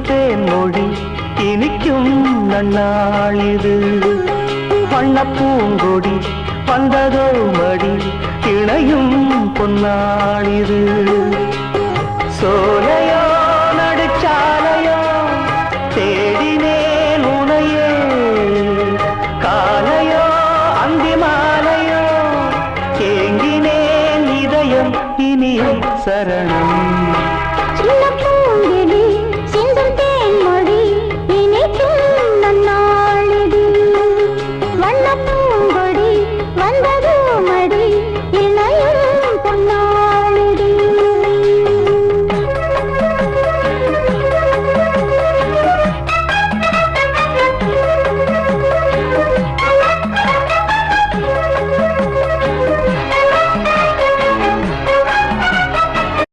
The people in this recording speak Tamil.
தேன்மொழி இனிக்கும் நன்னாளிது வண்ணப்பூங்கொடி வந்ததோ மடி இணையும் பொன்னாளிது சோலையோ நடுச்சாலையோ தேடினேன் உனையே காலையோ அந்தி மாலையோ ஏங்கினேன் இதயம் இனிய சரணம்